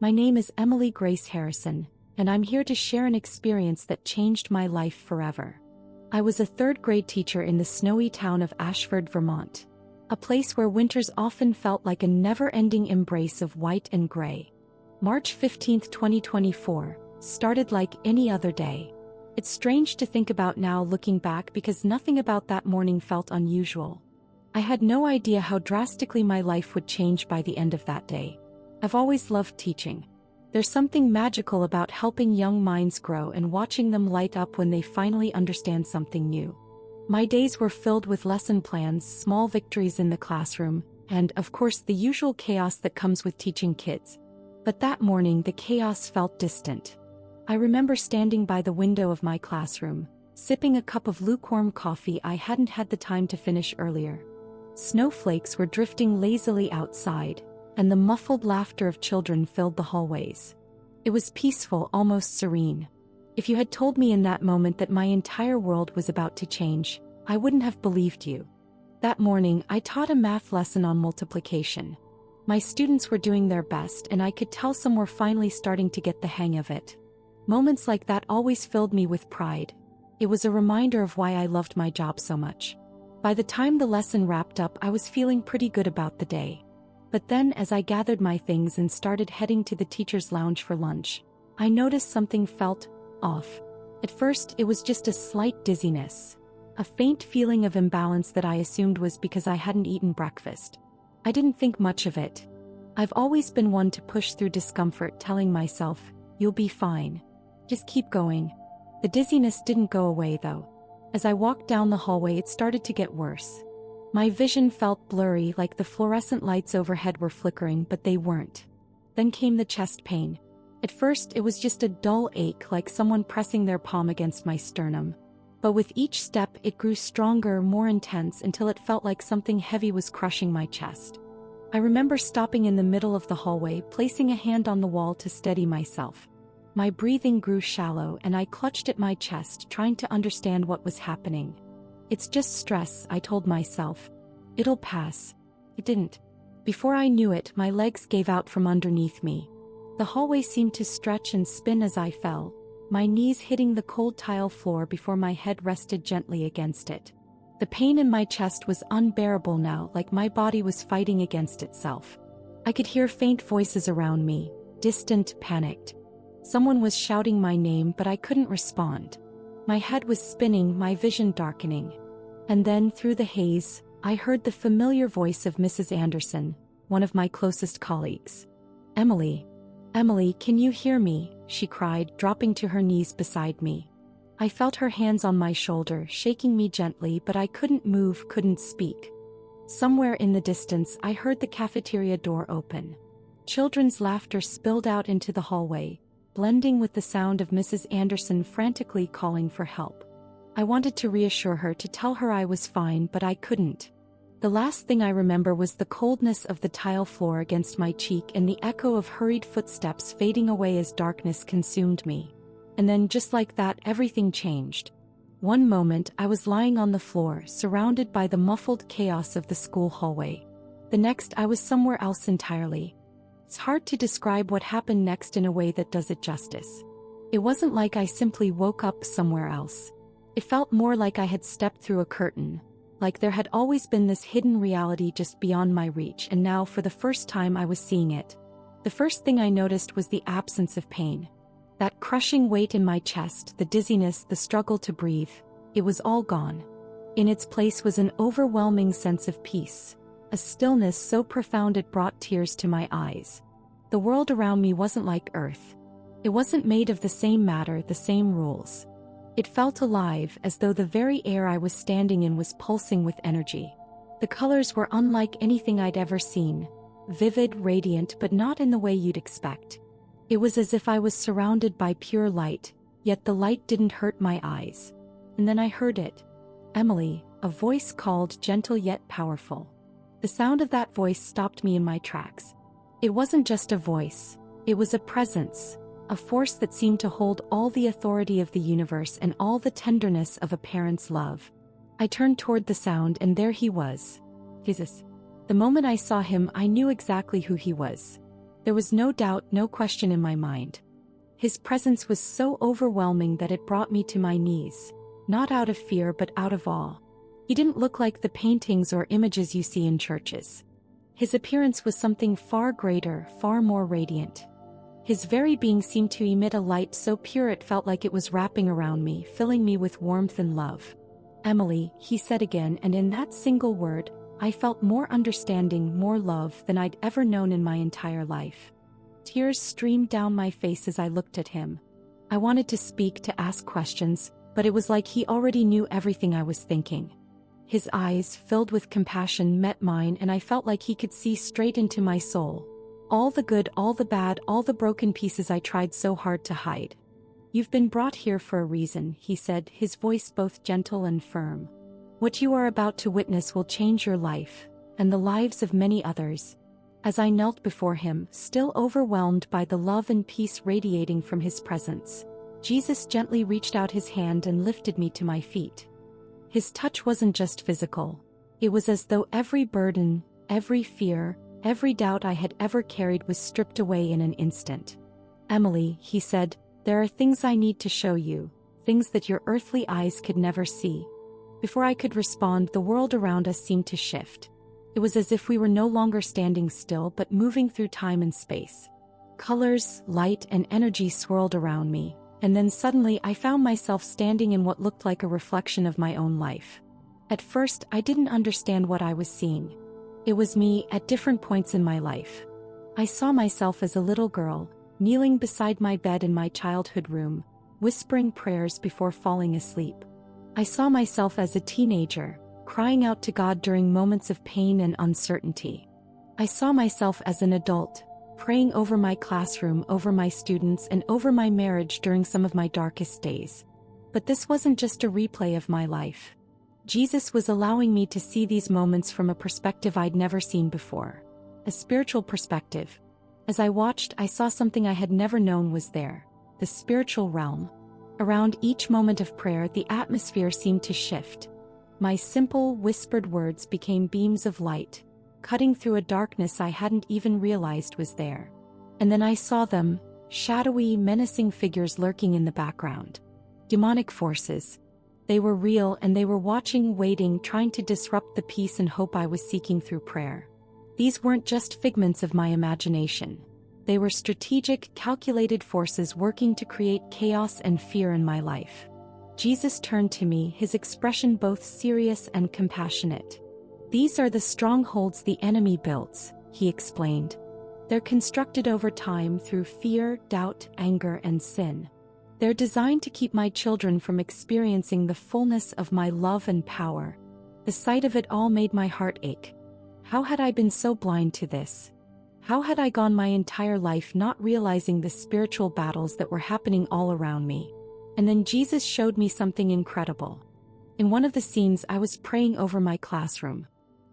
My name is Emily Grace Harrison, and I'm here to share an experience that changed my life forever. I was a third-grade teacher in the snowy town of Ashford, Vermont, a place where winters often felt like a never-ending embrace of white and gray. March 15, 2024, started like any other day. It's strange to think about now looking back because nothing about that morning felt unusual. I had no idea how drastically my life would change by the end of that day. I've always loved teaching. There's something magical about helping young minds grow and watching them light up when they finally understand something new. My days were filled with lesson plans, small victories in the classroom, and, of course, the usual chaos that comes with teaching kids. But that morning, the chaos felt distant. I remember standing by the window of my classroom, sipping a cup of lukewarm coffee I hadn't had the time to finish earlier. Snowflakes were drifting lazily outside, and the muffled laughter of children filled the hallways. It was peaceful, almost serene. If you had told me in that moment that my entire world was about to change, I wouldn't have believed you. That morning, I taught a math lesson on multiplication. My students were doing their best, and I could tell some were finally starting to get the hang of it. Moments like that always filled me with pride. It was a reminder of why I loved my job so much. By the time the lesson wrapped up, I was feeling pretty good about the day. But then, as I gathered my things and started heading to the teacher's lounge for lunch, I noticed something felt off. At first, it was just a slight dizziness, a faint feeling of imbalance that I assumed was because I hadn't eaten breakfast. I didn't think much of it. I've always been one to push through discomfort, telling myself, "You'll be fine. Just keep going." The dizziness didn't go away though. As I walked down the hallway, it started to get worse. My vision felt blurry, like the fluorescent lights overhead were flickering, but they weren't. Then came the chest pain. At first, it was just a dull ache, like someone pressing their palm against my sternum. But with each step, it grew stronger, more intense, until it felt like something heavy was crushing my chest. I remember stopping in the middle of the hallway, placing a hand on the wall to steady myself. My breathing grew shallow, and I clutched at my chest, trying to understand what was happening. "It's just stress," I told myself. "It'll pass." It didn't. Before I knew it, my legs gave out from underneath me. The hallway seemed to stretch and spin as I fell, my knees hitting the cold tile floor before my head rested gently against it. The pain in my chest was unbearable now, like my body was fighting against itself. I could hear faint voices around me, distant, panicked. Someone was shouting my name, but I couldn't respond. My head was spinning, my vision darkening. And then, through the haze, I heard the familiar voice of Mrs. Anderson, one of my closest colleagues. "Emily. Emily, can you hear me?" she cried, dropping to her knees beside me. I felt her hands on my shoulder, shaking me gently, but I couldn't move, couldn't speak. Somewhere in the distance, I heard the cafeteria door open. Children's laughter spilled out into the hallway, blending with the sound of Mrs. Anderson frantically calling for help. I wanted to reassure her, to tell her I was fine, but I couldn't. The last thing I remember was the coldness of the tile floor against my cheek and the echo of hurried footsteps fading away as darkness consumed me. And then, just like that, everything changed. One moment, I was lying on the floor, surrounded by the muffled chaos of the school hallway. The next, I was somewhere else entirely. It's hard to describe what happened next in a way that does it justice. It wasn't like I simply woke up somewhere else. It felt more like I had stepped through a curtain, like there had always been this hidden reality just beyond my reach, and now for the first time I was seeing it. The first thing I noticed was the absence of pain. That crushing weight in my chest, the dizziness, the struggle to breathe, it was all gone. In its place was an overwhelming sense of peace. A stillness so profound it brought tears to my eyes. The world around me wasn't like Earth. It wasn't made of the same matter, the same rules. It felt alive, as though the very air I was standing in was pulsing with energy. The colors were unlike anything I'd ever seen, vivid, radiant, but not in the way you'd expect. It was as if I was surrounded by pure light, yet the light didn't hurt my eyes. And then I heard it. "Emily," a voice called, gentle yet powerful. The sound of that voice stopped me in my tracks. It wasn't just a voice, it was a presence, a force that seemed to hold all the authority of the universe and all the tenderness of a parent's love. I turned toward the sound, and there he was. Jesus. The moment I saw him, I knew exactly who he was. There was no doubt, no question in my mind. His presence was so overwhelming that it brought me to my knees, not out of fear but out of awe. He didn't look like the paintings or images you see in churches. His appearance was something far greater, far more radiant. His very being seemed to emit a light so pure it felt like it was wrapping around me, filling me with warmth and love. "Emily," he said again, and in that single word, I felt more understanding, more love than I'd ever known in my entire life. Tears streamed down my face as I looked at him. I wanted to speak, to ask questions, but it was like he already knew everything I was thinking. His eyes, filled with compassion, met mine, and I felt like he could see straight into my soul. All the good, all the bad, all the broken pieces I tried so hard to hide. "You've been brought here for a reason," he said, his voice both gentle and firm. "What you are about to witness will change your life, and the lives of many others." As I knelt before him, still overwhelmed by the love and peace radiating from his presence, Jesus gently reached out his hand and lifted me to my feet. His touch wasn't just physical. It was as though every burden, every fear, every doubt I had ever carried was stripped away in an instant. "Emily," he said, "there are things I need to show you, things that your earthly eyes could never see." Before I could respond, the world around us seemed to shift. It was as if we were no longer standing still but moving through time and space. Colors, light, and energy swirled around me, and then suddenly I found myself standing in what looked like a reflection of my own life. At first, I didn't understand what I was seeing. It was me at different points in my life. I saw myself as a little girl, kneeling beside my bed in my childhood room, whispering prayers before falling asleep. I saw myself as a teenager, crying out to God during moments of pain and uncertainty. I saw myself as an adult, praying over my classroom, over my students, and over my marriage during some of my darkest days. But this wasn't just a replay of my life. Jesus was allowing me to see these moments from a perspective I'd never seen before. A spiritual perspective. As I watched, I saw something I had never known was there. The spiritual realm. Around each moment of prayer, the atmosphere seemed to shift. My simple, whispered words became beams of light, cutting through a darkness I hadn't even realized was there. And then I saw them, shadowy, menacing figures lurking in the background. Demonic forces. They were real, and they were watching, waiting, trying to disrupt the peace and hope I was seeking through prayer. These weren't just figments of my imagination. They were strategic, calculated forces working to create chaos and fear in my life. Jesus turned to me, his expression both serious and compassionate. "These are the strongholds the enemy builds," he explained. "They're constructed over time through fear, doubt, anger, and sin. They're designed to keep my children from experiencing the fullness of my love and power." The sight of it all made my heart ache. How had I been so blind to this? How had I gone my entire life not realizing the spiritual battles that were happening all around me? And then Jesus showed me something incredible. In one of the scenes, I was praying over my classroom.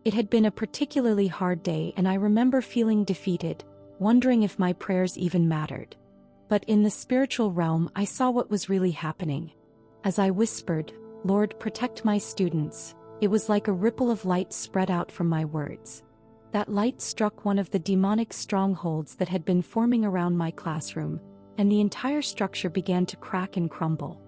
It had been a particularly hard day, and I remember feeling defeated, wondering if my prayers even mattered. But in the spiritual realm, I saw what was really happening. As I whispered, "Lord, protect my students," it was like a ripple of light spread out from my words. That light struck one of the demonic strongholds that had been forming around my classroom, and the entire structure began to crack and crumble.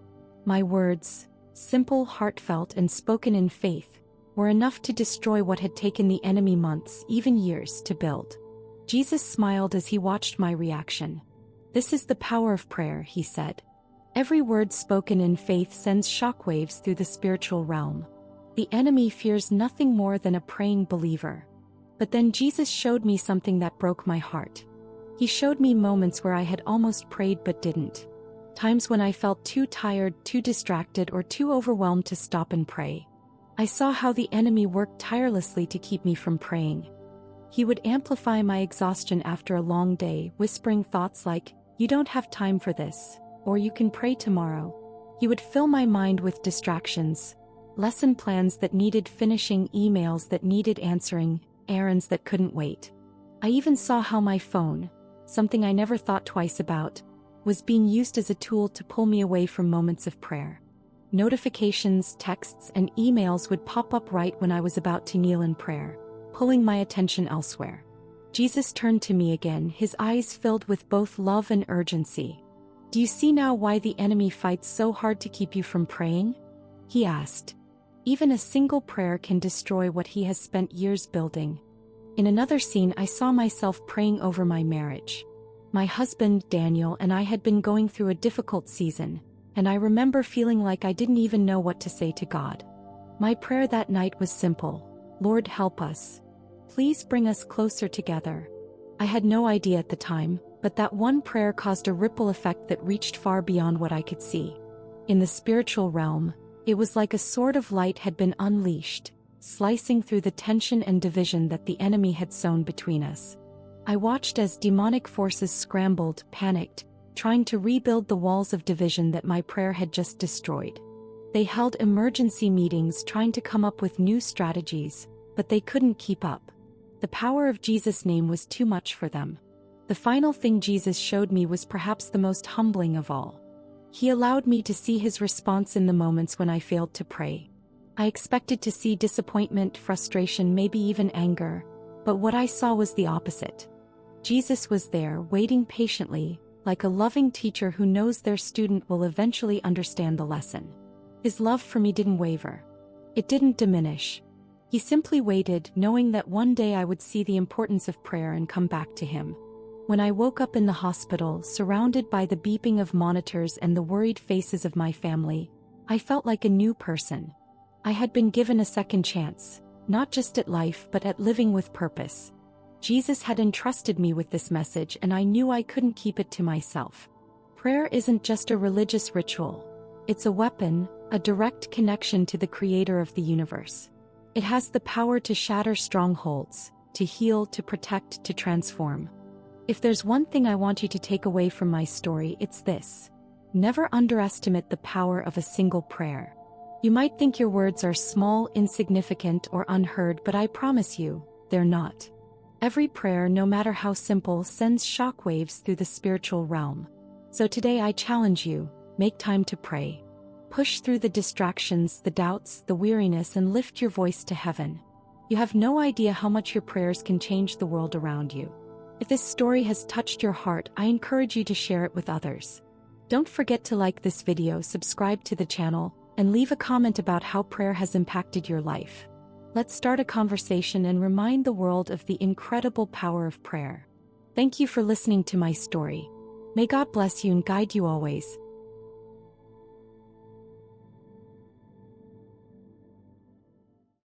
My words, simple, heartfelt, and spoken in faith, were enough to destroy what had taken the enemy months, even years, to build. Jesus smiled as he watched my reaction. "This is the power of prayer," he said. "Every word spoken in faith sends shockwaves through the spiritual realm. The enemy fears nothing more than a praying believer." But then Jesus showed me something that broke my heart. He showed me moments where I had almost prayed but didn't. Times when I felt too tired, too distracted, or too overwhelmed to stop and pray. I saw how the enemy worked tirelessly to keep me from praying. He would amplify my exhaustion after a long day, whispering thoughts like, "You don't have time for this," or "You can pray tomorrow." He would fill my mind with distractions, lesson plans that needed finishing, emails that needed answering, errands that couldn't wait. I even saw how my phone, something I never thought twice about, was being used as a tool to pull me away from moments of prayer. Notifications, texts, and emails would pop up right when I was about to kneel in prayer, pulling my attention elsewhere. Jesus turned to me again, his eyes filled with both love and urgency. "Do you see now why the enemy fights so hard to keep you from praying?" he asked. "Even a single prayer can destroy what he has spent years building." In another scene, I saw myself praying over my marriage. My husband, Daniel, and I had been going through a difficult season, and I remember feeling like I didn't even know what to say to God. My prayer that night was simple: "Lord, help us. Please bring us closer together." I had no idea at the time, but that one prayer caused a ripple effect that reached far beyond what I could see. In the spiritual realm, it was like a sword of light had been unleashed, slicing through the tension and division that the enemy had sown between us. I watched as demonic forces scrambled, panicked, trying to rebuild the walls of division that my prayer had just destroyed. They held emergency meetings trying to come up with new strategies, but they couldn't keep up. The power of Jesus' name was too much for them. The final thing Jesus showed me was perhaps the most humbling of all. He allowed me to see his response in the moments when I failed to pray. I expected to see disappointment, frustration, maybe even anger, but what I saw was the opposite. Jesus was there, waiting patiently, like a loving teacher who knows their student will eventually understand the lesson. His love for me didn't waver. It didn't diminish. He simply waited, knowing that one day I would see the importance of prayer and come back to him. When I woke up in the hospital, surrounded by the beeping of monitors and the worried faces of my family, I felt like a new person. I had been given a second chance, not just at life but at living with purpose. Jesus had entrusted me with this message, and I knew I couldn't keep it to myself. Prayer isn't just a religious ritual. It's a weapon, a direct connection to the Creator of the universe. It has the power to shatter strongholds, to heal, to protect, to transform. If there's one thing I want you to take away from my story, it's this: never underestimate the power of a single prayer. You might think your words are small, insignificant, or unheard, but I promise you, they're not. Every prayer, no matter how simple, sends shockwaves through the spiritual realm. So today I challenge you, make time to pray. Push through the distractions, the doubts, the weariness, and lift your voice to heaven. You have no idea how much your prayers can change the world around you. If this story has touched your heart, I encourage you to share it with others. Don't forget to like this video, subscribe to the channel, and leave a comment about how prayer has impacted your life. Let's start a conversation and remind the world of the incredible power of prayer. Thank you for listening to my story. May God bless you and guide you always.